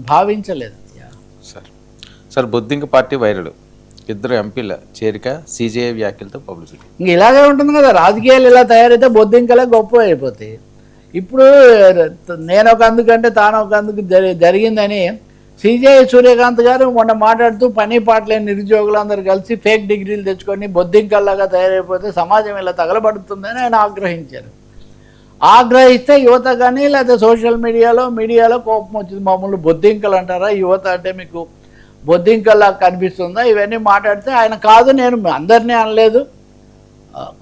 భావించలేదు. Sir బొద్దింక party viral, ఇద్దరు ఎంపీల చేరిక, సిజేఐ వ్యాఖ్యలతో పబ్లిసిటీ. ఇంక ఇలాగే ఉంటుంది కదా, రాజకీయాలు ఇలా తయారైతే బొద్దింకలే గొప్ప అయిపోతాయి. ఇప్పుడు నేను ఒక అందుకంటే తాను ఒక అందుకు జరిగిందని సిజేఐ సూర్యకాంత్ గారు మొన్న మాట్లాడుతూ పని పాటలేని నిరుద్యోగులందరూ కలిసి ఫేక్ డిగ్రీలు తెచ్చుకొని బొద్దింకల్లాగా తయారైపోతే సమాజం ఇలా తగలబడుతుందని ఆయన ఆగ్రహించారు. ఆగ్రహిస్తే యువత కానీ లేకపోతే సోషల్ మీడియాలో కోపం వచ్చింది. మామూలు బొద్దింకలు అంటారా, యువత అంటే మీకు బొద్దింకల్లా కనిపిస్తుందా, ఇవన్నీ మాట్లాడితే ఆయన కాదు, నేను అందరినీ అనలేదు,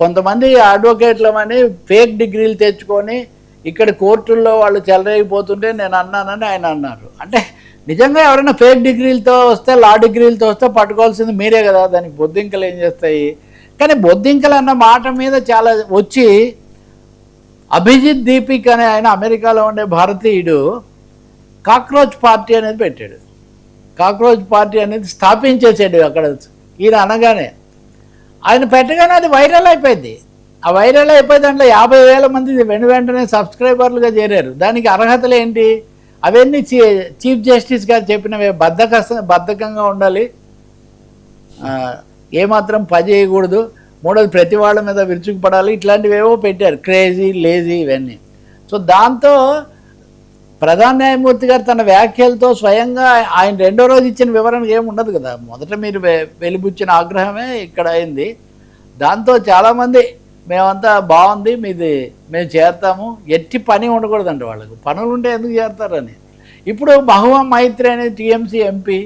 కొంతమంది అడ్వకేట్లమని ఫేక్ డిగ్రీలు తెచ్చుకొని ఇక్కడ కోర్టుల్లో వాళ్ళు చెలరేగిపోతుంటే నేను అన్నానని ఆయన అన్నారు. అంటే నిజంగా ఎవరైనా ఫేక్ డిగ్రీలతో వస్తే, లా డిగ్రీలతో వస్తే పట్టుకోవాల్సింది మీరే కదా, దానికి బొద్దింకలు ఏం చేస్తాయి. కానీ బొద్దింకలు అన్న మాట మీద చాలా వచ్చి అభిజిత్ దీపిక్ అనే ఆయన అమెరికాలో ఉండే భారతీయుడు కాక్రోచ్ పార్టీ అనేది పెట్టాడు. కాక్రోచ్ పార్టీ అనేది స్థాపించేసాడు అక్కడ. ఈయన అనగానే ఆయన పెట్టగానే అది వైరల్ అయిపోయింది. ఆ వైరల్ అయిపోయి దాంట్లో 50,000 మంది వెంటనే సబ్స్క్రైబర్లుగా చేరారు. దానికి అర్హతలు ఏంటి, అవన్నీ చీఫ్ జస్టిస్ గారు చెప్పినవే. బద్ధకంగా ఉండాలి, ఏమాత్రం పని చేయకూడదు, మూడోది ప్రతి వాళ్ళ మీద విరుచుకుపడాలి, ఇట్లాంటివేవో పెట్టారు, క్రేజీ లేజీ ఇవన్నీ. సో దాంతో ప్రధాన న్యాయమూర్తి గారు తన వ్యాఖ్యలతో స్వయంగా ఆయన రెండో రోజు ఇచ్చిన వివరణ ఏముండదు కదా, మొదట మీరు వెలిబుచ్చిన ఆగ్రహమే ఇక్కడ అయింది. దాంతో చాలామంది మేమంతా బాగుంది, మీది మేము చేరతాము, ఎట్టి పని ఉండకూడదండి వాళ్ళకు, పనులు ఉంటే ఎందుకు చేరతారని. ఇప్పుడు మహువా మైత్రి అనేది టీఎంసీ ఎంపీ,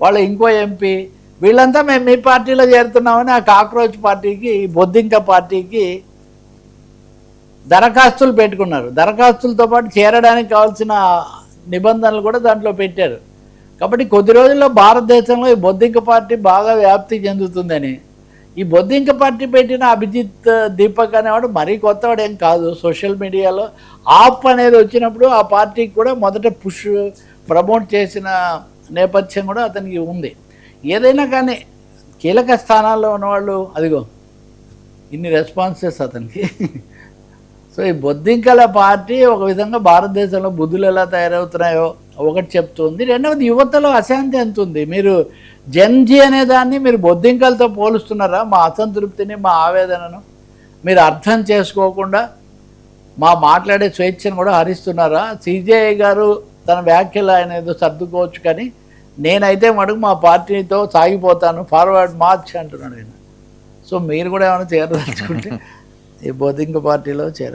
వాళ్ళు ఇంకో ఎంపీ, వీళ్ళంతా మేము మీ పార్టీలో చేరుతున్నామని ఆ కాక్రోచ్ పార్టీకి, బొద్దింక పార్టీకి దరఖాస్తులు పెట్టుకున్నారు. దరఖాస్తులతో పాటు చేరడానికి కావాల్సిన నిబంధనలు కూడా దాంట్లో పెట్టారు. కాబట్టి కొద్ది రోజుల్లో భారతదేశంలో ఈ బొద్దింక పార్టీ బాగా వ్యాప్తి చెందుతుందని. ఈ బొద్దింక పార్టీ పెట్టిన అభిజిత్ దీపక్ అనేవాడు మరీ కొత్తవాడు ఏం కాదు. సోషల్ మీడియాలో ఆప్ అనేది వచ్చినప్పుడు ఆ పార్టీకి కూడా మొదట ప్రమోట్ చేసిన నేపథ్యం కూడా అతనికి ఉంది. ఏదైనా కానీ కీలక స్థానాల్లో ఉన్నవాళ్ళు, అదిగో ఇన్ని రెస్పాన్సెస్ అతనికి. సో ఈ బొద్దింకల పార్టీ ఒక విధంగా భారతదేశంలో బుద్ధులు ఎలా తయారవుతున్నాయో ఒకటి చెప్తుంది. రెండవది యువతలో అశాంతి ఎంత ఉంది. మీరు జెన్జీ అనే దాన్ని మీరు బొద్దింకలతో పోలుస్తున్నారా? మా అసంతృప్తిని, మా ఆవేదనను మీరు అర్థం చేసుకోకుండా మా మాట్లాడే స్వేచ్ఛను కూడా హరిస్తున్నారా? సిజేఐ గారు తన వ్యాఖ్యలు ఆయన ఏదో సర్దుకోవచ్చు, కానీ నేనైతే మటుకు మా పార్టీతో సాగిపోతాను, ఫార్వర్డ్ మార్చ్ అంటున్నాడు ఆయన. సో మీరు కూడా ఏమైనా చేరదలుచుకుంటే ఈ బొద్దింక పార్టీలో చేర